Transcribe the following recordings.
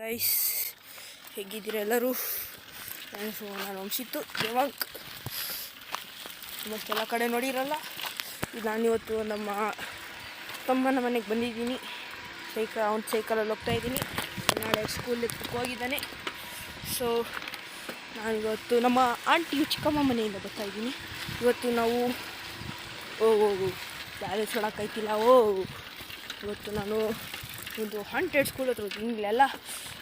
Guys, ಹೇಗಿದ್ದೀರ ಎಲ್ಲರೂ? ನಾನು ವಂಶಿತ್ತು ದೇವಾಂಕ್. ಮತ್ತೆಲ್ಲ ಕಡೆ ನೋಡಿರಲ್ಲ. ನಾನಿವತ್ತು ನಮ್ಮ ತಮ್ಮನ ಮನೆಗೆ ಬಂದಿದ್ದೀನಿ. ಸೈಕಲಲ್ಲಿ ಹೋಗ್ತಾಯಿದ್ದೀನಿ. ನಾಳೆ ಸ್ಕೂಲಿಗೆ ಹೋಗಿದ್ದಾನೆ. ಸೊ ನಾನಿವತ್ತು ನಮ್ಮ ಆಂಟಿ ಚಿಕ್ಕಮ್ಮ ಮನೆಯಿಂದ ಬರ್ತಾಯಿದ್ದೀನಿ. ಇವತ್ತು ನಾವು ಬ್ಯಾಲೆನ್ಸ್ ಮಾಡೋಕ್ಕಾಯ್ತಿಲ್ಲ. ಇವತ್ತು ನಾನು ಒಂದು ಹಾಂಟೆಡ್ ಸ್ಕೂಲ್ ಹತ್ರ ಹಿಂಗೆಲ್ಲ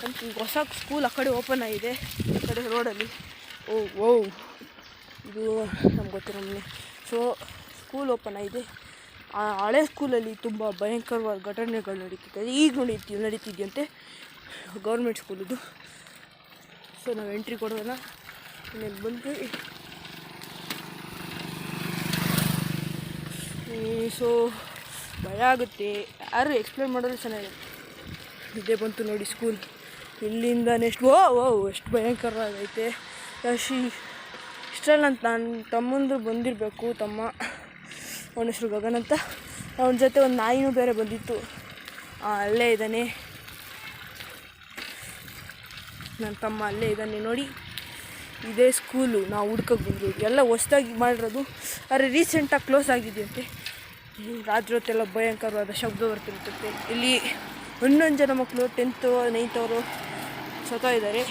ಅಂತ ಹೊಸ ಸ್ಕೂಲ್ ಆ ಕಡೆ ಓಪನ್ ಆಗಿದೆ, ಈ ಕಡೆ ರೋಡಲ್ಲಿ. ಇದು ನಮ್ಗೆ ಗೊತ್ತಿರೋ ಮನೆ. ಸೊ ಸ್ಕೂಲ್ ಓಪನ್ ಆಗಿದೆ. ಆ ಹಳೆ ಸ್ಕೂಲಲ್ಲಿ ತುಂಬ ಭಯಂಕರವಾದ ಘಟನೆಗಳು ನಡೀತಿದೆ. ಈಗ ನಡೀತಿದೆಯಂತೆ. ಗೌರ್ಮೆಂಟ್ ಸ್ಕೂಲಿದು. ಸೊ ನಾವು ಎಂಟ್ರಿ ಕೊಡೋಣ. ಇನ್ನೇನು ಬಂದ್ವಿ. ಸೊ ಭಯ ಆಗುತ್ತೆ. ಯಾರು ಎಕ್ಸ್ಪ್ಲೇನ್ ಮಾಡೋದು ಚೆನ್ನಾಗಿದೆ. ಇದೇ ಬಂತು ನೋಡಿ ಸ್ಕೂಲ್. ಇಲ್ಲಿಂದ ನೆಕ್ಸ್ಟ್ ಎಷ್ಟು ಭಯಂಕರವಾಗೈತೆ. ಇಷ್ಟರಲ್ಲಿ ನನ್ನ ತಮ್ಮಂದು ಬಂದಿರಬೇಕು. ತಮ್ಮ ಅವನ ಹೆಸರು ಗಗನ್ ಅಂತ. ಅವನ ಜೊತೆ ಒಂದು ನಾಯಿನೂ ಬೇರೆ ಬಂದಿತ್ತು. ಅಲ್ಲೇ ಇದ್ದಾನೆ ನನ್ನ ತಮ್ಮ, ಅಲ್ಲೇ ಇದ್ದಾನೆ ನೋಡಿ. ಇದೇ ಸ್ಕೂಲು ನಾವು ಹುಡ್ಕೋಕೆ ಬಂದ್ವಿ. ಎಲ್ಲ ಹೊಸ್ದಾಗಿ ಮಾಡಿರೋದು, ಆದರೆ ರೀಸೆಂಟಾಗಿ ಕ್ಲೋಸ್ ಆಗಿದೆಯಂತೆ. ರಾತ್ರಿ ಹೊತ್ತೆಲ್ಲ ಭಯಂಕರವಾದ ಶಬ್ದ ಬರ್ತಿರ್ತೈತೆ. ಇಲ್ಲಿ 11 ಜನ ಮಕ್ಕಳು 10th 9th ಅವರು ಸತ್ತೋಗಿದ್ದಾರೆ.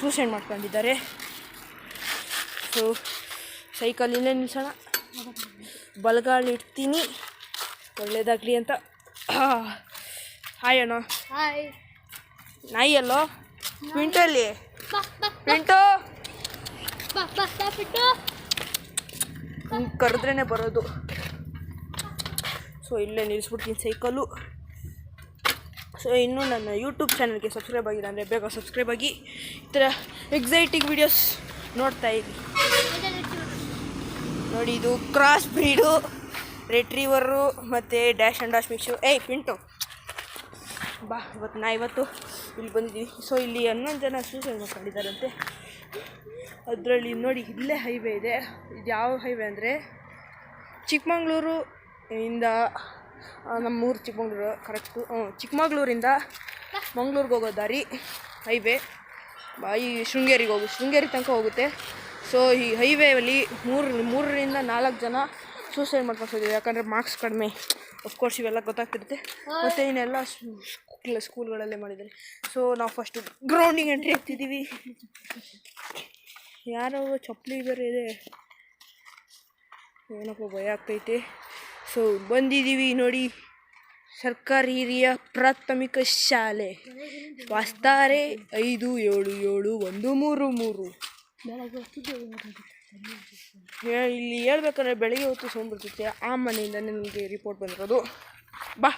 ಸೂಸೈಡ್ ಮಾಡ್ಕೊಂಡಿದ್ದಾರೆ. ಸೊ ಸೈಕಲ್ ಇಲ್ಲೇ ನಿಲ್ಸೋಣ. ಬಲಗಾಲು ಇಡ್ತೀನಿ, ಒಳ್ಳೇದಾಗಲಿ ಅಂತ. ಹಾಯ್ ಅಣ್ಣ. ಹಾಯ್. ನಾಯಿ ಅಲ್ಲೋ ಪಿಂಟಲ್ಲಿ. ಪಿಂಟು ಕರೆದ್ರೇ ಬರೋದು. ಸೊ ಇಲ್ಲೇ ನಿಲ್ಲಿಸ್ಬಿಡ್ತೀನಿ ಸೈಕಲ್ಲು. ಸೊ ಇನ್ನೂ ನನ್ನ ಯೂಟ್ಯೂಬ್ ಚಾನಲ್ಗೆ ಸಬ್ಸ್ಕ್ರೈಬ್ ಆಗಿಲ್ಲ ಅಂದರೆ ಬೇಗ ಸಬ್ಸ್ಕ್ರೈಬ್ ಆಗಿ. ಈ ಥರ ಎಕ್ಸೈಟಿಂಗ್ ವೀಡಿಯೋಸ್ ನೋಡ್ತಾ ಇದ್ದೀನಿ ನೋಡಿ. ಇದು ಕ್ರಾಸ್ ಬ್ರೀಡು, ರೆಟ್ರೀವರು ಮತ್ತು dash and dash mix. Pintu ಬಾ. ಇವತ್ತು ಇಲ್ಲಿ ಬಂದಿದ್ದೀವಿ. ಸೊ ಇಲ್ಲಿ 11 ಜನ ಸೂಸೈಡ್ ಮಾಡ್ಕೊಂಡಿದ್ದಾರಂತೆ. ಅದರಲ್ಲಿ ನೋಡಿ ಇಲ್ಲೇ ಹೈವೇ ಇದೆ. ಇದು ಯಾವ ಹೈವೇ ಅಂದರೆ ಚಿಕ್ಕಮಂಗ್ಳೂರು ಇಂದ ನಮ್ಮೂರು ಚಿಕ್ಕಮಂಗ್ಳೂರು ಕರೆಕ್ಟು. ಚಿಕ್ಕಮಂಗ್ಳೂರಿಂದ ಮಂಗ್ಳೂರಿಗೆ ಹೋಗೋ ದಾರಿ ಹೈವೇ. ಈ ಶೃಂಗೇರಿ ತನಕ ಹೋಗುತ್ತೆ. ಸೊ ಈ ಹೈವೇಯಲ್ಲಿ 3ರಿಂದ 4 ಜನ ಸೂಸೈಡ್ ಮಾಡ್ಕೊಂಡು. ಯಾಕಂದರೆ ಮಾರ್ಕ್ಸ್ ಕಡಿಮೆ. ಅಫ್ಕೋರ್ಸ್ ಇವೆಲ್ಲ ಗೊತ್ತಾಗ್ತಿರುತ್ತೆ. ಮತ್ತು ಇನ್ನೆಲ್ಲ ಸ್ಕೂಲ್ಗಳಲ್ಲೇ ಮಾಡಿದ್ದಾರೆ. ಸೊ ನಾವು ಫಸ್ಟು ಗ್ರೌಂಡಿಗೆ ಎಂಟ್ರಿ ಆಗ್ತಿದ್ದೀವಿ. ಯಾರೋ ಚಪ್ಪಲಿ ಬೇರೆ ಇದೆ, ಏನಪ್ಪ ಭಯ ಆಗ್ತೈತೆ. ಸೊ ಬಂದಿದ್ದೀವಿ ನೋಡಿ, ಸರ್ಕಾರಿ ಹಿರಿಯ ಪ್ರಾಥಮಿಕ ಶಾಲೆ ವಾಸ್ತಾರೆ 577 ಇಲ್ಲಿ ಹೇಳ್ಬೇಕಂದ್ರೆ ಬೆಳಗ್ಗೆ ಹೊತ್ತು ಸೌಂಡ್ ಬರ್ತೈತೆ. ಆ ಮನೆಯಿಂದನೇ ನಮಗೆ ರಿಪೋರ್ಟ್ ಬಂದಿರೋದು. ಬಾ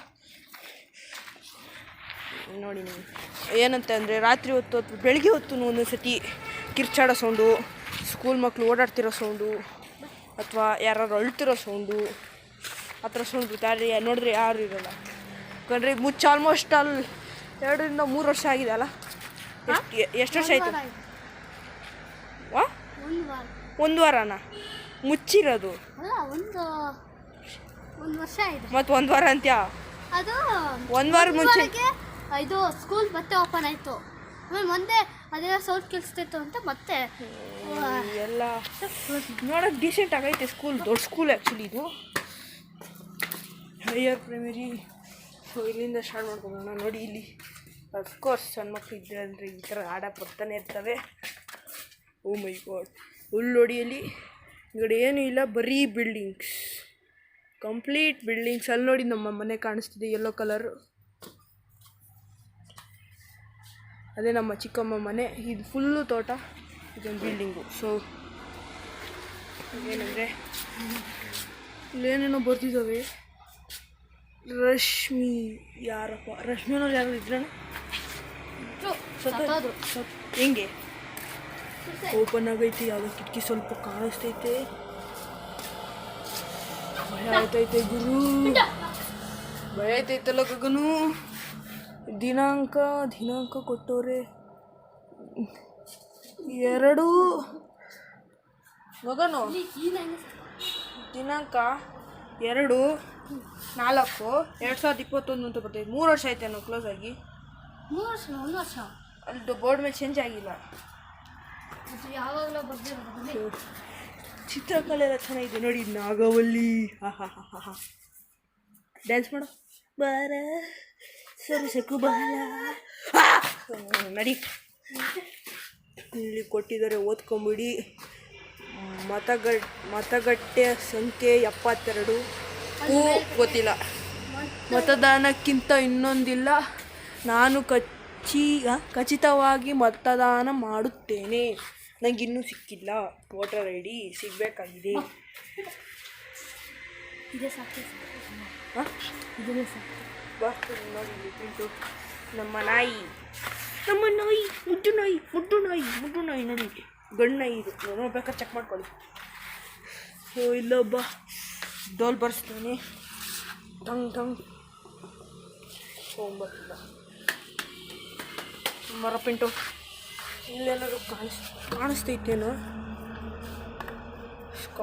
ನೋಡಿ ನೀವು ಏನಂತ ಅಂದರೆ ರಾತ್ರಿ ಹೊತ್ತು ಬೆಳಗ್ಗೆ ಹೊತ್ತು ಒಂದೊಂದು ಸತಿ ಕಿರ್ಚಾಡೋ ಸೌಂಡು, ಸ್ಕೂಲ್ ಮಕ್ಕಳು ಓಡಾಡ್ತಿರೋ ಸೌಂಡು, ಅಥವಾ ಯಾರು ಅಳ್ತಿರೋ ಸೌಂಡು, ಆ ಥರ ಸೌಂಡ್ ಬರುತ್ತೆ. ನೋಡಿದ್ರೆ ಯಾರು ಇರೋಲ್ಲ. ಯಾಕಂದರೆ ಆಲ್ಮೋಸ್ಟ್ 2 ರಿಂದ 3 ವರ್ಷ ಆಗಿದೆ ಅಲ್ಲ. ಎಷ್ಟು ವರ್ಷ ಆಯಿತು? 1 ವಾರನ ಮುಚ್ಚಿರೋದು? ಒಂದು ವರ್ಷ ಆಗಿದೆ. ಮತ್ತು 1 ವಾರ ಅಂತ್ಯಾ? ಅದು 1 ವಾರ ಮುಂಚೆ ಇದು ಸ್ಕೂಲ್ ಮತ್ತೆ ಓಪನ್ ಆಯಿತು. ಆಮೇಲೆ ಮುಂದೆ ಅದೆಲ್ಲ ಸೌಂಡ್ ಕೇಳಿಸ್ತಿತ್ತು ಅಂತ ಮತ್ತೆ ಎಲ್ಲ ನೋಡೋಕೆ ಡೀಸೆಂಟ್ ಆಗೈತೆ ಸ್ಕೂಲ್. ದೊಡ್ಡ ಸ್ಕೂಲ್ ಆ್ಯಕ್ಚುಲಿ ಇದು, ಹೈಯರ್ ಪ್ರೈಮರಿ. ಸೊ ಇಲ್ಲಿಂದ ಸ್ಟಾರ್ಟ್ ಮಾಡ್ಕೊಬೋಣ. ನೋಡಿ ಇಲ್ಲಿ ಅಫ್ಕೋರ್ಸ್ ಸಣ್ಣ ಮಕ್ಕಳು ಇದ್ದರೆ ಅಂದರೆ ಈ ಥರ ಆಡಕ್ಕೆ ಬರ್ತಾನೆ ಇರ್ತವೆ. ಓ ಮೈ ಗಾಡ್. ಉಳ್ಳೊಡಿಯಲ್ಲಿ ಈ ಕಡೆ ಏನೂ ಇಲ್ಲ, ಬರೀ ಬಿಲ್ಡಿಂಗ್ಸ್, ಕಂಪ್ಲೀಟ್ ಬಿಲ್ಡಿಂಗ್ಸ್. ಅಲ್ಲಿ ನೋಡಿ ನಮ್ಮ ಮನೆ ಕಾಣಿಸ್ತಿದೆ, ಯೆಲ್ಲೋ ಕಲರು. ಅದೇ ನಮ್ಮ ಚಿಕ್ಕಮ್ಮ ಮನೆ. ಇದು ಫುಲ್ಲು ತೋಟ, ಇದೊಂದು ಬಿಲ್ಡಿಂಗು. ಸೊ ಏನಂದರೆ ಇಲ್ಲೇನೇನೋ ಬರ್ತಿದ್ದಾವೆ. ರಶ್ಮಿ ಯಾರಪ್ಪ? ರಶ್ಮಿನವ್ರು ಯಾರು ಇದ್ರಣ? ಹೆಂಗೆ ಓಪನ್ ಆಗೈತಿ? ಯಾವುದೋ ಕಿಟಕಿ ಸ್ವಲ್ಪ ಕಾಣಿಸ್ತೈತೆ. ಭಯ ಆಯ್ತೈತೆ ಗುರು, ಭಯ ಆಯ್ತೈತಲ್ಲ ಗಗನು. ದಿನಾಂಕ ಕೊಟ್ಟವ್ರೆ 2 ಗಗನು. ದಿನಾಂಕ 2/4/2021 ಅಂತ ಬರ್ತೈತೆ. 3 ವರ್ಷ ಆಯ್ತು ನಾವು ಕ್ಲೋಸ್ ಆಗಿ. 3 ವರ್ಷ 1 ವರ್ಷ ಅಲ್ಲಿ ಬೋರ್ಡ್ ಮೇಲೆ ಚೇಂಜ್ ಆಗಿಲ್ಲ. ಅದು ಯಾವಾಗಲೂ ಬರ್ದಿರೋದು. ಚಿತ್ರಕಲೆ ಎಲ್ಲ ಚೆನ್ನಾಗಿದೆ ನೋಡಿ. ನಾಗವಲ್ಲಿ ಹಾ ಹಾ ಹಾ ಹಾ ಹಾ. ಡ್ಯಾನ್ಸ್ ಮಾಡು ಬಾರ ಸರಿ ಸಕು ಬಾಲ ನಡಿ. ಇಲ್ಲಿ ಕೊಟ್ಟಿದ್ದಾರೆ, ಓದ್ಕೊಂಬಿಡಿ. ಮತಗಟ್ಟೆ ಸಂಖ್ಯೆ 72. ಗೊತ್ತಿಲ್ಲ. ಮತದಾನಕ್ಕಿಂತ ಇನ್ನೊಂದಿಲ್ಲ. ನಾನು ಖಚಿತವಾಗಿ ಮತದಾನ ಮಾಡುತ್ತೇನೆ. ನನಗಿನ್ನೂ ಸಿಕ್ಕಿಲ್ಲ. ವೋಟರ್ ಐ ಡಿ ಸಿಗಬೇಕಾಗಿದೆ. ಇದೆ ಸಾಕು. ಹಾಂ ಇದನ್ನೇ ಸಾಕು. ಬಾ ನೋಡಿ ಪ್ರಿಂಟು. ನಮ್ಮ ನಾಯಿ ಮುದ್ದು ನಾಯಿ ನೋಡಿ. ಗಂಡು ನಾಯಿ ಇದು. ನೋಡ್ಬೇಕಾದ್ರೆ ಚೆಕ್ ಮಾಡ್ಕೊಳ್ಳಿ. ಸೊ ಇಲ್ಲೊಬ್ಬ ಡೋಲ್ ಬರ್ಸ್ತಾನೆ. ಟಂಗ್ ತೊಗೊಂಬರ್ತಿಲ್ಲ ಮರ ಪಿಂಟು. ಇಲ್ಲೇನಾದ್ರು ಕಾಣಿಸ್ತೈತೇನೋ.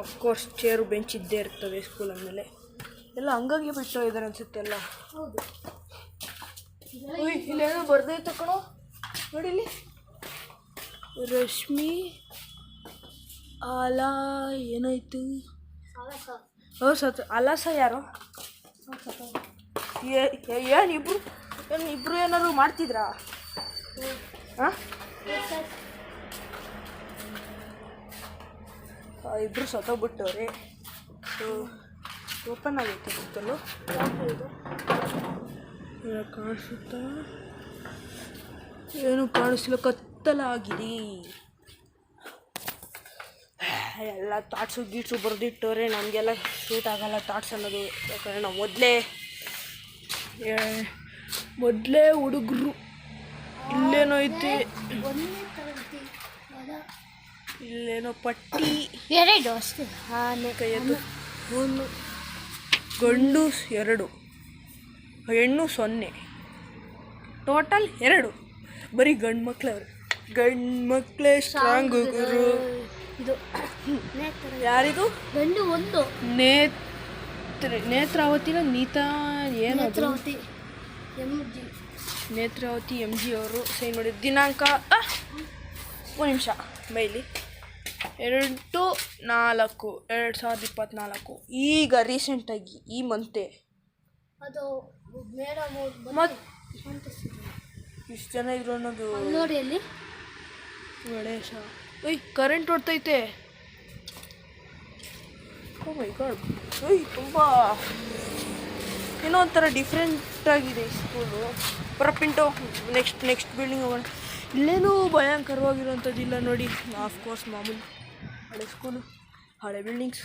ಅಫ್ಕೋರ್ಸ್ ಚೇರು ಬೆಂಚ್ ಇದ್ದೇ ಇರ್ತದೆ ಸ್ಕೂಲ್ ಅಂದಮೇಲೆ. ಎಲ್ಲ ಹಂಗಾಗಿ ಬಿಟ್ಟು ಇದ್ದಾರೆ ಅನ್ಸುತ್ತೆ ಎಲ್ಲ. ಹೌದು. ಇಲ್ಲೇನೋ ಬರ್ದೈತೆ ಕಣೋ ನೋಡಿ ಇಲ್ಲಿ. ರಶ್ಮಿ ಆಲಾ ಏನಾಯ್ತು? ಅಲಾಸ ಯಾರು? ಏನು ಇಬ್ರು ಏನಾದ್ರು ಮಾಡ್ತಿದ್ರಾ? ಹಾಂ ಇಬ್ಬರು ಸತ್ತೋಗ್ಬಿಟ್ಟವ್ರೆ. ಓಪನ್ ಆಗೈತೆ ಗೊತ್ತಲ್ಲೂ. ಕಾಣಿಸುತ್ತಾ? ಏನು ಕಾಣಿಸ್ತಿಲ್ಲ, ಕತ್ತಲಾಗಿದೆ. ಎಲ್ಲ ಥಾಟ್ಸು ಗೀಟ್ಸು ಬರೆದಿಟ್ಟವ್ರೆ. ನಮಗೆಲ್ಲ ಶೂಟ್ ಆಗಲ್ಲ ಥಾಟ್ಸ್ ಅನ್ನೋದು. ಯಾಕಂದರೆ ನಾವು ಮೊದಲೇ ಹುಡುಗರು. ಇಲ್ಲೇನೋ ಐತಿ, ಇಲ್ಲೇನೋ ಪಟ್ಟಿ. 2 ಅಷ್ಟೇ. ಆನೆ ಕೈಯದ್ದು 1 ಗಂಡು 2 ಹೆಣ್ಣು 0. ಟೋಟಲ್ 2. ಬರೀ ಗಂಡು ಮಕ್ಕಳೇ ಸ್ಟ್ರಾಂಗ್ ಗುರು. ಇದು ಯಾರಿದು? ಗಂಡು 1. ನೇತ್ರಾವತಿನ ನೀತಾ ಏನದು? ನೇತ್ರಾವತಿ MG ಅವರು ಸೈನ್ ಮಾಡಿದ ದಿನಾಂಕ 1 ನಿಮಿಷ ಮೈಲಿ 2/4/2024. ಈಗ ರೀಸೆಂಟಾಗಿ ಈ ಮಂತೆ. ಅದು ಮೇಡಮ್ ಮತ್ತು ಇಷ್ಟು ಜನ ಇದ್ರು ಅನ್ನೋದು ನೋಡಿ ಅಲ್ಲಿ. Ganesha current ಹೊಡ್ತೈತೆ. O my god. ತುಂಬ ಏನೋ ಒಂಥರ ಡಿಫ್ರೆಂಟಾಗಿದೆ ಸ್ಕೂಲು. ಪಿಂಟು ನೆಕ್ಸ್ಟ್ ಬಿಲ್ಡಿಂಗ್ ಹೋಗೋಣ. ಇಲ್ಲೇನೂ ಭಯಂಕರವಾಗಿರೋಂಥದ್ದಿಲ್ಲ ನೋಡಿ. ಆಫ್ಕೋರ್ಸ್ ಮಾಮೂಲಿ ಹಳೆ ಸ್ಕೂಲು, ಹಳೆ ಬಿಲ್ಡಿಂಗ್ಸ್.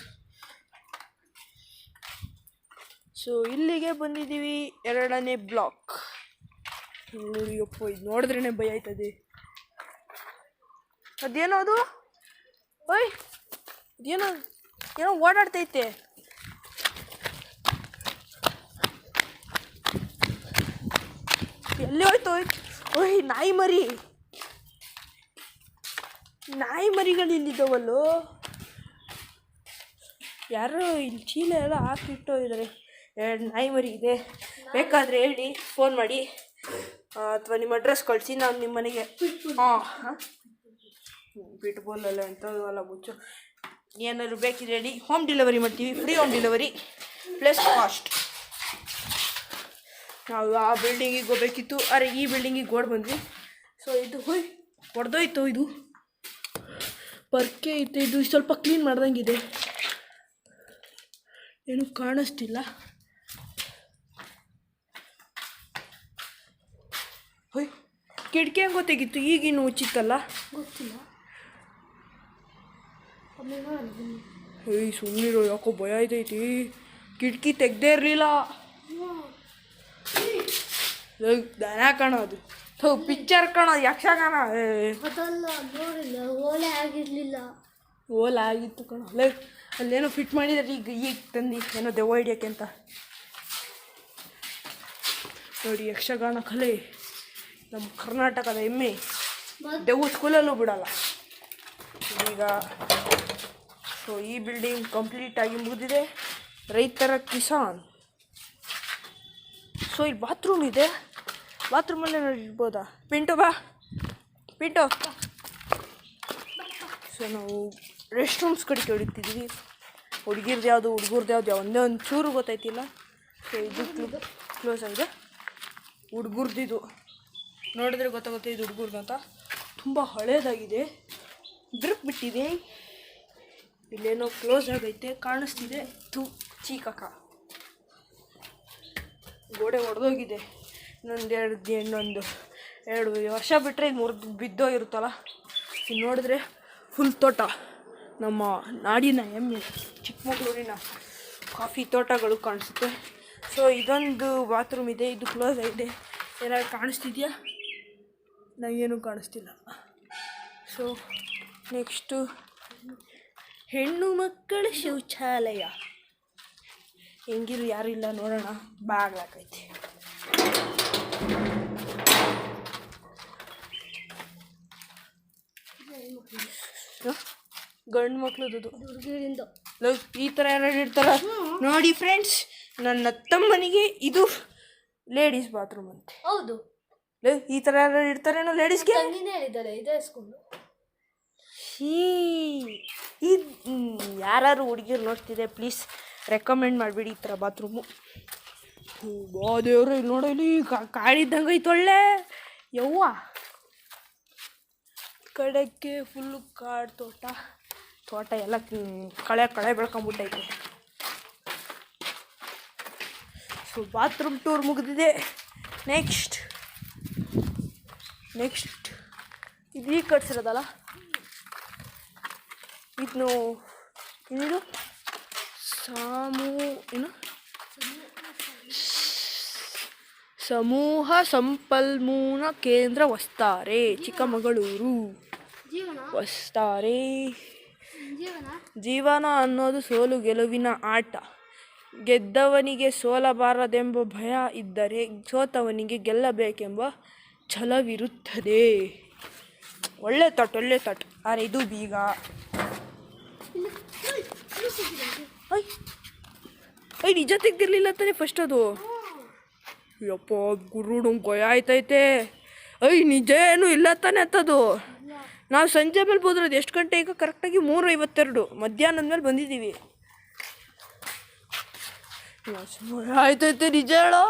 ಸೊ ಇಲ್ಲಿಗೆ ಬಂದಿದ್ದೀವಿ. 2ನೇ ಬ್ಲಾಕ್. ನೋಡಿ ಅಪ್ಪ, ಇದು ನೋಡಿದ್ರೇ ಭಯ ಆಯ್ತದೆ. ಅದೇನೋ ಅದು ಏನೋ ಓಡಾಡ್ತೈತೆ. ಎಲ್ಲಿ ಹೋಯ್ತು? ನಾಯಿ ಮರಿಗಳು ಇಲ್ಲಿದ್ದಾವಲ್ಲೋ. ಯಾರೋ ಇಲ್ಲಿ ಚೀಲ ಎಲ್ಲ ಹಾಕಿಟ್ಟು ಇದ್ದಾರೆ. 2 ನಾಯಿ ಮರಿ ಇದೆ. ಬೇಕಾದರೆ ಹೇಳಿ, ಫೋನ್ ಮಾಡಿ, ಅಥವಾ ನಿಮ್ಮ ಅಡ್ರೆಸ್ ಕಳಿಸಿ, ನಾನು ನಿಮ್ಮ ಮನೆಗೆ. ಬಿಟ್ಬೋಲಲ್ಲ ಎಂಥದ್ದಲ್ಲ ಮುಚ್ಚು. ಏನಾದ್ರು ಬೇಕಿದ್ರೆ ಹೇಳಿ, ಹೋಮ್ ಡೆಲಿವರಿ ಮಾಡ್ತೀವಿ. Free home delivery plus cost. ನಾವು ಆ ಬಿಲ್ಡಿಂಗಿಗೆ ಹೋಗ್ಬೇಕಿತ್ತು. ಈ ಬಿಲ್ಡಿಂಗಿಗೆ ಓಡ್ ಬಂದ್ವಿ. ಸೊ ಇದು ಹೊಡೆದೋಯ್ತು. ಇದು ಪರ್ಕೆ ಐತೆ. ಇದು ಸ್ವಲ್ಪ ಕ್ಲೀನ್ ಮಾಡ್ದಂಗಿದೆ. ಏನು ಕಾಣಿಸ್ತಿಲ್ಲ. ಕಿಟಕಿ ಹೆಂಗೋ ತೆಗಿತ್ತು, ಈಗಿನ್ನು ಮುಚ್ಚಿತ್ತಲ್ಲ. ಗೊತ್ತಿಲ್ಲ. ಸುಮ್ಮನಿರೋ, ಯಾಕೋ ಭಯ ಆಯ್ತೈತಿ. ಕಿಟಕಿ ತೆಗ್ದೇ ಇರಲಿಲ್ಲ. ದನ ಕಾಣೋದು, ಪಿಕ್ಚರ್ ಕಾಣೋದು, ಯಕ್ಷಗಾನ. ಅದಲ್ಲ ನೋಡಿಲ್ಲ, ಓಲೆ ಆಗಿರಲಿಲ್ಲ. ಓಲೆ ಆಗಿತ್ತು ಕಣ. ಅಲ್ಲೇನೋ ಫಿಟ್ ಮಾಡಿದ್ರೆ ಈಗ ತಂದು ಏನೋ ದೆವ್ವ ಹಿಡಿಯೋಕ್ಕೆ ಅಂತ ನೋಡಿ. ಯಕ್ಷಗಾನ ಕಲೆ ನಮ್ಮ ಕರ್ನಾಟಕದ ಹೆಮ್ಮೆ. ದೆವ್ವ ಸ್ಕೂಲಲ್ಲೂ ಬಿಡಲ್ಲ ಈಗ. ಸೊ ಈ ಬಿಲ್ಡಿಂಗ್ ಕಂಪ್ಲೀಟಾಗಿ ಮುಗಿದಿದೆ. ರೈತರ ಕಿಸಾನ್. ಸೊ ಇಲ್ಲಿ ಬಾತ್ರೂಮ್ ಇದೆ. ಬಾತ್ರೂಮಲ್ಲಿ ಏನಾದ್ರು ಇರ್ಬೋದಾ? ಪಿಂಟು ಬಾ, ಪಿಂಟು. ಸೊ ನಾವು ರೆಸ್ಟ್ ರೂಮ್ಸ್ ಕಡೆಗೆ ಹೊಡಿತಿದ್ವಿ. ಹುಡುಗಿರ್ದು ಯಾವುದು ಹುಡುಗರ್ದು ಯಾವುದು ಒಂದೇ ಒಂದು ಚೂರು ಗೊತ್ತಾಯ್ತಿಲ್ಲ. ಸೊ ಇದು ಕ್ಲೋಸ್ ಆಗಿದೆ. ಹುಡುಗರ್ದಿದು ನೋಡಿದ್ರೆ ಗೊತ್ತಾಗುತ್ತೆ ಇದು ಹುಡುಗರ್ದು ಅಂತ. ತುಂಬ ಹಳೇದಾಗಿದೆ, ಡ್ರಿಪ್ ಬಿಟ್ಟಿದೆ. ಇಲ್ಲೇನೋ ಕ್ಲೋಸ್ ಆಗೈತೆ ಕಾಣಿಸ್ತಿದೆ. ಚೀಕಕ್ಕ ಗೋಡೆ ಒಡೆದೋಗಿದೆ. ಇನ್ನೊಂದು ಎರಡು ವರ್ಷ ಬಿಟ್ಟರೆ ಇದು ಮುರಿದು ಬಿದ್ದೋಗಿರುತ್ತಲ್ಲ. ಇಲ್ಲಿ ನೋಡಿದ್ರೆ ಫುಲ್ ತೋಟ. ನಮ್ಮ ನಾಡಿನ ಹೆಮ್ಮೆ ಚಿಕ್ಕಮಗಳೂರಿನ ಕಾಫಿ ತೋಟಗಳು ಕಾಣಿಸುತ್ತೆ. ಸೊ ಇದೊಂದು ಬಾತ್ರೂಮ್ ಇದೆ, ಇದು ಕ್ಲೋಸ್ ಆಗಿದೆ. ಏನಾದ್ರು ಕಾಣಿಸ್ತಿದೆಯಾ? ನನಗೇನು ಕಾಣಿಸ್ತಿಲ್ಲ. ಸೊ ನೆಕ್ಸ್ಟು ಹೆಣ್ಣು ಮಕ್ಕಳ ಶೌಚಾಲಯ. ಹೆಂಗಿರು ಯಾರು ಇಲ್ಲ ನೋಡೋಣ. ಬಾಗ್ಲಾಕೈತಿ. ಗಂಡು ಮಕ್ಳದ್ದು ಹುಡುಗಿರಿಂದ ಈ ಥರ ಯಾರು ಇರ್ತಾರ ನೋಡಿ ಫ್ರೆಂಡ್ಸ್. ನನ್ನ ತಮ್ಮನಿಗೆ ಇದು ಲೇಡೀಸ್ ಬಾತ್ರೂಮ್ ಅಂತೆ. ಹೌದು, ಈ ಥರ ಯಾರು ಇರ್ತಾರೇನೋ ಲೇಡೀಸ್ಗೆ. ತಂಗಿನೇ ಹೇಳಿದ್ದಾರೆ ಇದೇ ಸ್ಕೂಲು. ಇದು ಯಾರು ಹುಡುಗಿರು ನೋಡ್ತಿದೆ ಪ್ಲೀಸ್ ರೆಕಮೆಂಡ್ ಮಾಡಿಬಿಡಿ ಈ ಥರ ಬಾತ್ರೂಮು. ಬಾ ದೇವ್ರು, ಇಲ್ಲಿ ನೋಡೋ ಇಲ್ಲಿ ಕಾಡಿದ್ದಂಗೆ ಐತೆ ಒಳ್ಳೆ ಯವ್ವ. ಕಡೆಗೆ ಫುಲ್ಲು ಕಾಡು ತೋಟ ಎಲ್ಲ ಕಳೆ ಬೆಳ್ಕೊಂಬಿಟ್ಟೈತೆ. ಸೊ ಬಾತ್ರೂಮ್ ಟೂರ್ ಮುಗಿದಿದೆ. ನೆಕ್ಸ್ಟ್ ಇದು ಈಗ ಕಟ್ಸಿರೋದಲ್ಲ, ಇದು ಏನಿದು ಸಮೂಹ ಸಂಪನ್ಮೂಲ ಕೇಂದ್ರ ವಸ್ತಾರೆ ಚಿಕ್ಕಮಗಳೂರು. ವಸ್ತಾರೆ. ಜೀವನ ಅನ್ನೋದು ಸೋಲು ಗೆಲುವಿನ ಆಟ. ಗೆದ್ದವನಿಗೆ ಸೋಲಬಾರದೆಂಬ ಭಯ ಇದ್ದರೆ ಸೋತವನಿಗೆ ಗೆಲ್ಲಬೇಕೆಂಬ ಛಲವಿರುತ್ತದೆ. ಒಳ್ಳೆ ಥಾಟ್. ಆದರೆ ಇದು ಬೀಗ. ನಿಜ ತೆಗ್ದಿರ್ಲಿಲ್ಲ ತಾನೆ ಫಸ್ಟ್ ಅದು. ಯಪ್ಪ ಗುರುಡು ಗೊಯ ಆಯ್ತೈತೆ. ನಿಜ ಏನು ಇಲ್ಲ ತಾನೆ ಅಂತದು. ನಾವು ಸಂಜೆ ಮೇಲೆ ಹೋದ್ರದು ಎಷ್ಟು ಗಂಟೆ ಈಗ ಕರೆಕ್ಟಾಗಿ 3:52 ಮಧ್ಯಾಹ್ನದ ಮೇಲೆ ಬಂದಿದ್ದೀವಿ. ಆಯ್ತೈತೆ ನಿಜ ಹೇಳೋ.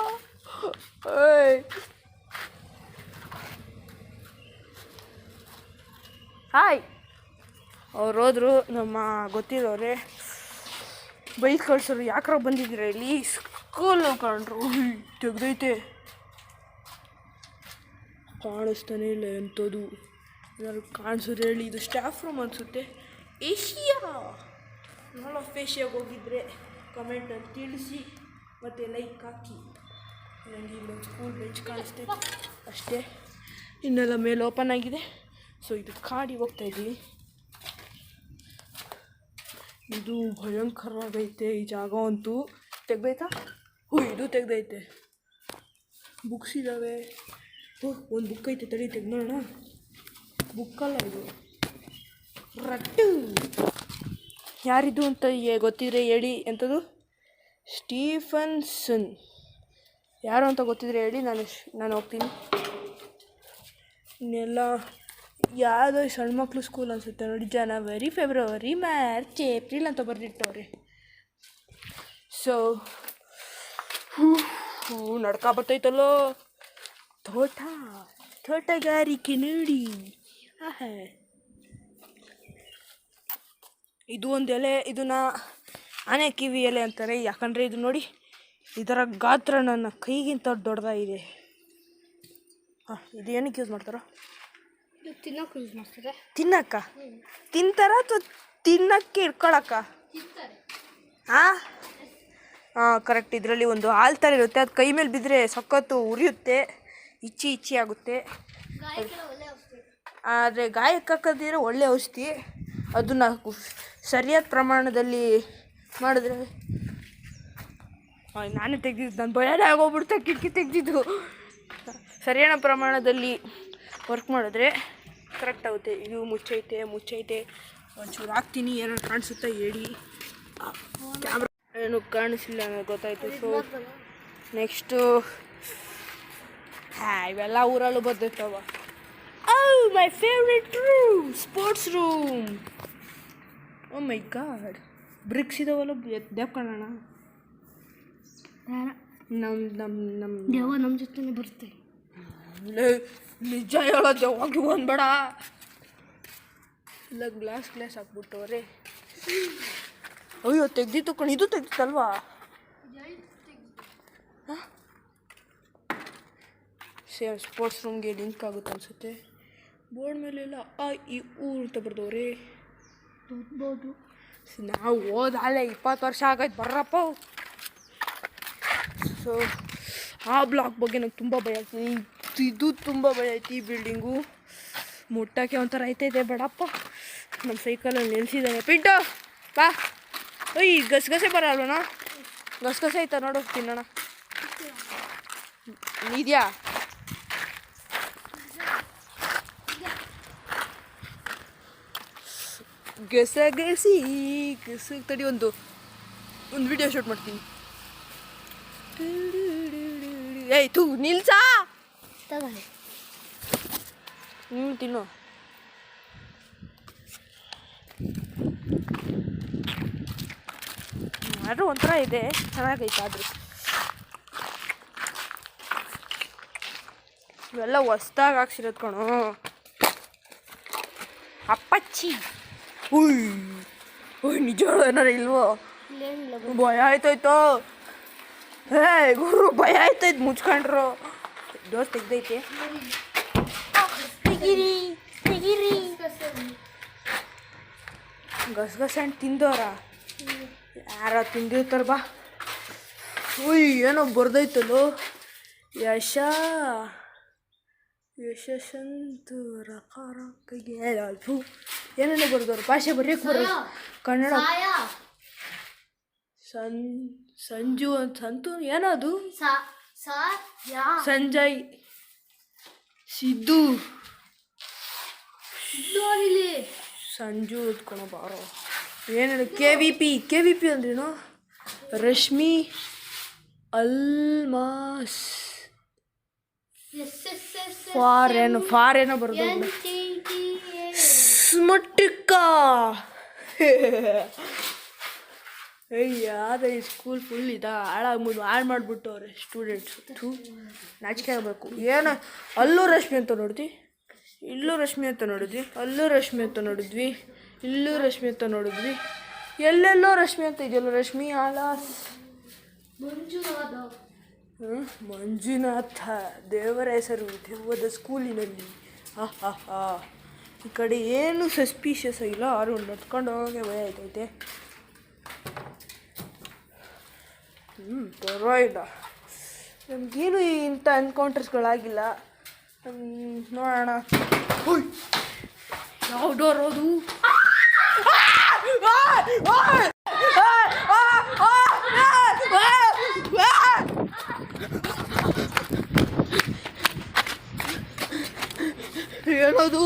ಹಾಯ್. ಅವ್ರು ಹೋದ್ರು, ನಮ್ಮ ಗೊತ್ತಿರೋರೆ ಬೈಕ್ ಕಳ್ಸೋರು. ಯಾಕ್ರ ಬಂದಿದ್ದೀರ ಇಲ್ಲಿ ಸ್ಕೂಲ್ ಕಂಡ್ರು. ತೆಗ್ದೈತೆ, ಕಾಣಿಸ್ತಾನೆ ಇಲ್ಲ ಎಂಥದ್ದು. ಏನಾದ್ರು ಕಾಣಿಸೋದು ಹೇಳಿ. ಇದು ಸ್ಟಾಫ್ ರೂಮ್ ಅನಿಸುತ್ತೆ. ಏಷಿಯಾ ನಾಲ್ ಆಫ್ ಏಷಿಯಾಗೆ ಹೋಗಿದ್ರೆ ಕಮೆಂಟಲ್ಲಿ ತಿಳಿಸಿ ಮತ್ತು ಲೈಕ್ ಹಾಕಿ. ನನಗೆ ಇಲ್ಲೊಂದು ಸ್ಕೂಲ್ ಬೆಂಚ್ ಕಾಣಿಸ್ತೈತೆ ಅಷ್ಟೇ. ಇನ್ನೆಲ್ಲ ಮೇಲೆ ಓಪನ್ ಆಗಿದೆ. ಸೊ ಇದು ಕಾಡಿ ಹೋಗ್ತಾಯಿದ್ದೀವಿ. ಇದು ಭಯಂಕರವಾಗೈತೆ ಈ ಜಾಗ ಅಂತೂ. ತೆಗ್ದೈತಾ? ಇದು ತೆಗ್ದೈತೆ. ಬುಕ್ಸ್ ಇದ್ದಾವೆ. ಒಂದು ಬುಕ್ ಐತೆ, ತಡಿ ತೆಗ್ದೋಣ. ಬುಕ್ಕಲ್ಲ ಇದು, ರಟ್ಟು. ಯಾರಿದು ಅಂತ ಗೊತ್ತಿದ್ರೆ ಹೇಳಿ. ಎಂಥದ್ದು? ಸ್ಟೀಫನ್ಸನ್. ಯಾರು ಅಂತ ಗೊತ್ತಿದ್ರೆ ಹೇಳಿ, ನಾನು ಹೋಗ್ತೀನಿ. ಇನ್ನೆಲ್ಲ ಯಾವುದೋ ಸಣ್ಣ ಮಕ್ಕಳು ಸ್ಕೂಲ್ ಅನಿಸುತ್ತೆ ನೋಡಿ. ಜನವರಿ, ಫೆಬ್ರವರಿ, ಮಾರ್ಚ್, ಏಪ್ರಿಲ್ ಅಂತ ಬರೆದಿಟ್ಟವ್ರೆ. ಸೊ ನಡ್ಕಾ ಬರ್ತೈತಲ್ಲೋ. ತೋಟಗಾರಿಕೆ ನೋಡಿ. ಇದು ಒಂದು ಎಲೆ. ಇದನ್ನ ಆನೆ ಕಿವಿ ಎಲೆ ಅಂತಾರೆ. ಯಾಕಂದರೆ ಇದು ನೋಡಿ, ಇದರ ಗಾತ್ರ ನನ್ನ ಕೈಗಿಂತ ದೊಡ್ಡದಾಗಿದೆ. ಇದು ಏನಕ್ಕೆ ಯೂಸ್ ಮಾಡ್ತಾರೋ? ತಿನ್ನೋಕೆ ಯೂಸ್ ಮಾಡ್ತಾರೆ. ತಿನ್ನಕ್ಕ? ತಿಂತಾರ ಅಥವಾ ತಿನ್ನಕ್ಕೆ ಇಟ್ಕೊಳಕ್ಕ? ಹಾಂ ಕರೆಕ್ಟ್. ಇದರಲ್ಲಿ ಒಂದು ಹಾಲು ಥರ ಇರುತ್ತೆ. ಅದು ಕೈ ಮೇಲೆ ಬಿದ್ದರೆ ಸಖತ್ತು ಉರಿಯುತ್ತೆ, ಇಚ್ಚಿ ಆಗುತ್ತೆ. ಆದರೆ ಗಾಯಕ್ಕೆ ಹಾಕೋದಿದ್ರೆ ಒಳ್ಳೆ ಔಷಧಿ. ಅದನ್ನು ಸರಿಯಾದ ಪ್ರಮಾಣದಲ್ಲಿ ಮಾಡಿದ್ರೆ. ನಾನೇ ತೆಗ್ದಿದ್ದು, ನನ್ನ ಭಯನೇ ಆಗೋಗ್ಬಿಡ್ತಾ. ಕಿಟಕಿ ತೆಗ್ದಿದ್ದು. ಸರಿಯಾದ ಪ್ರಮಾಣದಲ್ಲಿ ವರ್ಕ್ ಮಾಡಿದ್ರೆ ಕರೆಕ್ಟ್ ಆಗುತ್ತೆ. ಇದು ಮುಚ್ಚೈತೆ. ಒಂಚೂರು ಹಾಕ್ತೀನಿ. ಏನಾದ್ರು ಕಾಣಿಸುತ್ತಾ ಹೇಳಿ. ಕ್ಯಾಮ್ರಾ ಏನು ಕಾಣಿಸಿಲ್ಲ ಅನ್ನೋದು ಗೊತ್ತಾಯಿತು. ಸೊ ನೆಕ್ಸ್ಟು ಇವೆಲ್ಲ ಊರಲ್ಲೂ ಬರ್ದಿರ್ತಾವ. My favourite room, sports room. Oh my god, bricks ಇದಾವಲ್ಲ, ದೇವ್ಕೊಳ್ಳೋಣ. ದೇವ ನಮ್ಮ ಜೊತೆನೇ ಬರುತ್ತೆ. ನಿಜ ಹೇಳೋ ದೇವಾಗಿ ಬಂದ್ಬೇಡ. ಇಲ್ಲ ಗ್ಲಾಸ್ ಹಾಕ್ಬಿಟ್ಟವ್ರೆ. ಅಯ್ಯೋ ತೆಗ್ದಿತ್ತು ಕಣ್, ಇದು ತೆಗ್ದಿತ್ತಲ್ವಾ? ಸೇಮ್ ಸ್ಪೋರ್ಟ್ಸ್ ರೂಮ್ಗೆ ಲಿಂಕ್ ಆಗುತ್ತೆ ಅನಿಸುತ್ತೆ. ಬೋರ್ಡ್ ಮೇಲೆಲ್ಲ ಈ ಊರು ಅಂತ ಬರ್ದವ್ರೆ. ಓದ್ಬೋದು. ನಾವು ಓದಾಲೆ 20 ವರ್ಷ ಆಗೈತೆ ಬರ್ರಪ್ಪ. ಸೊ ಆ ಬ್ಲಾಕ್ ಬಗ್ಗೆ ನಂಗೆ ತುಂಬ ಭಯ ಆಗ್ತೀನಿ. ಇದು ತುಂಬ ಭಯ ಐತಿ. ಈ ಬಿಲ್ಡಿಂಗು ಮುಟ್ಟಕ್ಕೆ ಒಂಥರ ಐತೈತೆ. ಬೇಡಪ್ಪ, ನಮ್ಮ ಸೈಕಲಲ್ಲಿ ನಿಲ್ಸಿದ್ದಾನೆ. ಪಿಂಟು ಬಾ. ಒಯ್ ಗಸಗಸೆ ಬರಲ್ವನ? ಗಸಗಸೆ ಐತ ನೋಡು, ತಿನ್ನೋಣ. ಇದೆಯಾ? ಗಸಗಸಿ ತಡಿ, ಒಂದು ವಿಡಿಯೋ ಶೂಟ್ ಮಾಡ್ತೀನಿ. ಏಯ್ ತೂ ನಿಲ್ಸಾ. ತಗೊಳ್ಳಿ. ತಿನ್ನು. ಆದರೂ ಒಂಥರ ಇದೆ, ಚೆನ್ನಾಗೈತೆ. ಆದರೂ ಇವೆಲ್ಲ ಹೊಸ್ದಾಗಿ ಹಾಕ್ಸಿರೋದು ಕಣೋ. ಅಪ್ಪಚ್ಚಿ. ಉಯ್ ನಿಜ ಏನಾರ ಇಲ್ವೋ? ಭಯ ಆಯ್ತಾಯ್ತು. ಗುರು ಭಯ ಆಯ್ತಾಯ್ತು. ಮುಚ್ಕೊಂಡ್ರು. ದೋಸ್ತ್ ತೆಗ್ದೈತೆ. ಗಸಗಸೆ ಹಣ್ಣು ತಿಂದವ್ರ? ಯಾರ ತಿಂದಿರ್ತಾರ ಬಾ. ಏನೋ ಬರ್ದೈತಲ್ಲೋ, ಯಶಸ್ಸಂತು ರಕಾರಕ್ಕಿಗೆ ಹೇಳಲ್ಪು. ಏನೇನೋ ಬರ್ದವ್ರು. ಭಾಷೆ ಬರೆಯೋಕೆ ಬರೋದು. ಕನ್ನಡ. ಸಂಜು ಅಂತ ಸಂತು ಏನದು? ಸಂಜಯ್, ಸಿದ್ದು, ಸಂಜು ಎತ್ಕೊಳ ಬಾರೋ. ಏನೇನು ಕೆ ವಿ ಪಿ ಅಂದ್ರೇನು? ರಶ್ಮಿ ಅಲ್ಮಾಸ್ ಫಾರೇನೋ ಬರ್ದವ್ರು. ಸ್ಮಟ್ಟಿಕ್ಕ. ಯಾವ್ದು ಈ ಸ್ಕೂಲ್ ಫುಲ್ ಹಾಳು ಮಾಡಿಬಿಟ್ಟವ್ರೆ ಸ್ಟೂಡೆಂಟ್ಸು. ನಾಚಿಕೆ ಆಗಬೇಕು. ಏನೋ ಅಲ್ಲೂ ರಶ್ಮಿ ಅಂತ ನೋಡಿದ್ವಿ, ಇಲ್ಲೂ ರಶ್ಮಿ ಅಂತ ನೋಡಿದ್ವಿ, ಅಲ್ಲೂ ರಶ್ಮಿ ಅಂತ ನೋಡಿದ್ವಿ, ಇಲ್ಲೂ ರಶ್ಮಿ ಅಂತ ನೋಡಿದ್ವಿ, ಎಲ್ಲೆಲ್ಲೋ ರಶ್ಮಿ ಅಂತ ಇದೆಯಲ್ಲ. ರಶ್ಮಿ ಆಲಾಸ್ ಮಂಜುನಾಥ ದೇವರ ಹೆಸರು. ದೆವ್ವದ ಸ್ಕೂಲಿನಲ್ಲಿ. ಈ ಕಡೆ ಏನು ಸಸ್ಪೀಷಿಯಸ್ ಆಗಿಲ್ಲ. ಯಾರು ನಡ್ಕೊಂಡು ಹೋಗೋಕೆ ಭಯ ಆಯ್ತೈತೆ. ಪರವಾಗಿಲ್ಲ, ನಮಗೇನು ಇಂಥ ಎನ್ಕೌಂಟರ್ಸ್ಗಳಾಗಿಲ್ಲ. ನೋಡೋಣ. ಯಾವ ಡೋರ್ ಅದು? ಏನದು?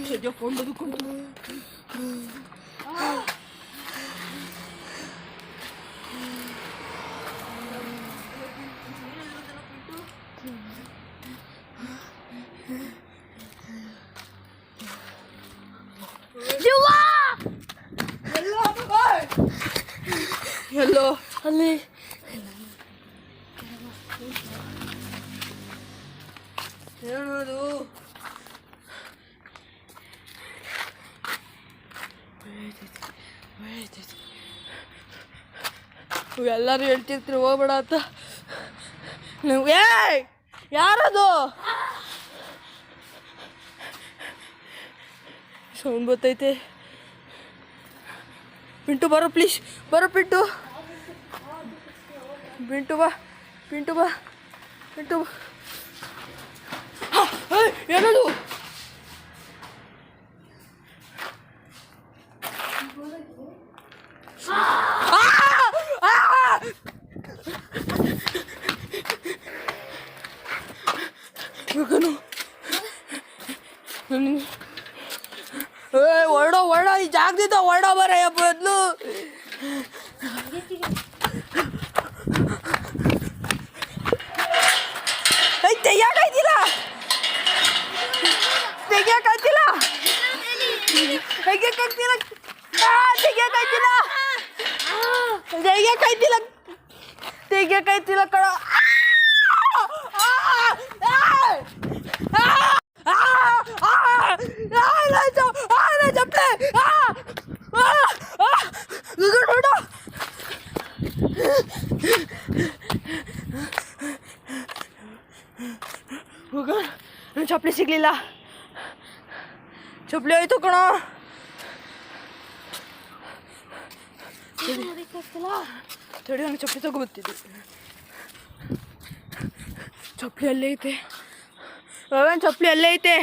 ಸದ್ಯ ಕೊಂಡದು. ಎಲ್ಲೋ ಅಲ್ಲಿ ಏನದು? ಎಲ್ಲರೂ ಹೇಳ್ತಿರ್ತೀರಿ ಹೋಗ್ಬೇಡ ಅಂತ. ನೀವು ಯಾರದು? ಸೌಂಡ್ ಬರ್ತೈತೆ. ಪಿಂಟು ಬರೋ ಪ್ಲೀಸ್, ಬರೋ ಪಿಂಟು. ಬಾ. ಏನದು? ಹೊರಡೋ ಈ ಜಾಗದಿಂದ ಹೊರಡೋ ಬರ ಬದಲು. ಕೈತಿಲ್ಲ ಕಣ. ಚಪ್ಪಲಿ ಸಿಗ್ಲಿಲ್ಲ, ಚಪ್ಪಲಿ ಆಯ್ತು ಕಣ. ತಡಿ ನಾನು ಚಪ್ಪಲಿ ತಗೊಬರ್ತಿದ್ದೆ. ಚಪ್ಪಲಿ ಅಲ್ಲೇ ಐತೆ, ಚಪ್ಪಲಿ ಅಲ್ಲೇ ಐತೆ.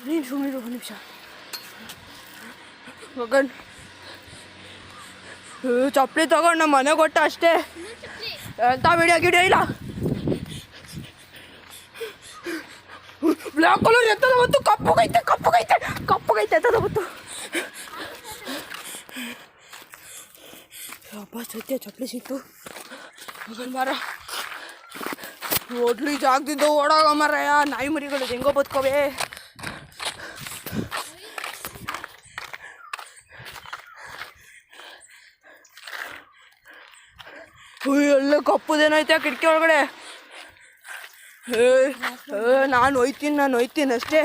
ನೀನು ಸುಮ್ಮನೆ ಒಂದು ನಿಮಿಷ ಮಗನ್. ಚಪ್ಪಲಿ ತಗೊಂಡು ನಮ್ಮ ಮನೆಗೆ ಕೊಟ್ಟ ಅಷ್ಟೇ, ಎಂಥ ವಿಡಿಯೋ ಗಿಡಿಯೋ ಇಲ್ಲ. ಬ್ಲ್ಯಾಕ್ ಕಲರ್ ಎತ್ತದ ಬಂತು, ಕಪ್ಪಗೈತೆ ಕಪ್ಪಗೈತೆ ಕಪ್ಪಗೈತೆ ಎತ್ತದ ಬಂತು. ಅಪ್ಪ ಸತ್ಯ ಚಪ್ಪಲಿ ಸಿಕ್ತು. ಮಗನ್ ಮಾರ ಹೋಟ್ಲು ಈ ಜಾಗದಿಂದ ಓಡಾಗ ಮಾರಾಯ. ನಾಯಿ ಮರಿಗಳು ಹೆಂಗೋ ಬದುಕೋವೆ. ಎಲ್ಲ ಕಪ್ಪುದೇನೈತೆ ಕಿಟಕಿ ಒಳಗಡೆ. ನಾನು ಹೋಯ್ತೀನಿ ಅಷ್ಟೇ.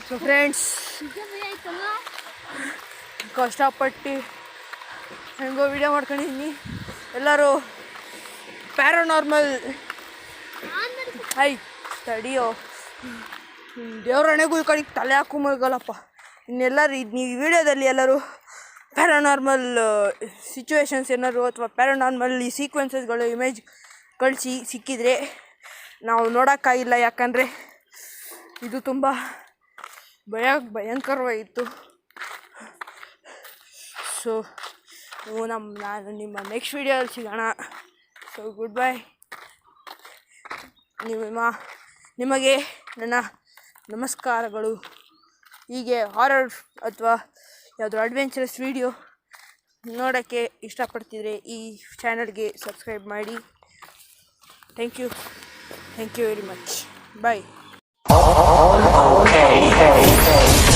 ಸೊ ಫ್ರೆಂಡ್ಸ್, ಕಷ್ಟಪಟ್ಟು ಹೆಂಗೋ ವಿಡಿಯೋ ಮಾಡ್ಕೊಂಡಿದ್ದೀನಿ. ಎಲ್ಲರೂ ಪ್ಯಾರಾನಾರ್ಮಲ್ ತಡಿಯೋ ದೇವ್ರಣೆಗೂ ಈ ಕಡೆಗೆ ತಲೆ ಹಾಕು ಮಗಲ್ಲಪ್ಪ. ಇನ್ನೆಲ್ಲರೂ ನೀವು ಈ ವಿಡಿಯೋದಲ್ಲಿ ಎಲ್ಲರೂ ಪ್ಯಾರಾನಾರ್ಮಲ್ ಸಿಚುವೇಶನ್ಸ್ ಏನಾದ್ರು ಅಥವಾ ಪ್ಯಾರಾನಾರ್ಮಲ್ ಈ ಸೀಕ್ವೆನ್ಸಸ್ಗಳು ಇಮೇಜ್ ಕಳಿಸಿ ಸಿಕ್ಕಿದರೆ ನಾವು ನೋಡೋಕ್ಕಾಗಿಲ್ಲ, ಯಾಕಂದರೆ ಇದು ತುಂಬ ಭಯಂಕರವಾಗಿತ್ತು. ಸೊ ನಾನು ನಿಮ್ಮ ನೆಕ್ಸ್ಟ್ ವಿಡಿಯೋದಲ್ಲಿ ಸಿಗೋಣ. So good bye. ನಿಮಗೆ ನನ್ನ ನಮಸ್ಕಾರಗಳು. ಹೀಗೆ ಹಾರರ್ ಅಥವಾ ಯಾವುದೋ ಅಡ್ವೆಂಚರಸ್ ವಿಡಿಯೋ ನೋಡೋಕ್ಕೆ ಇಷ್ಟಪಡ್ತಿದ್ರೆ ಈ ಚಾನಲ್ಗೆ ಸಬ್ಸ್ಕ್ರೈಬ್ ಮಾಡಿ. Thank you very much. Bye.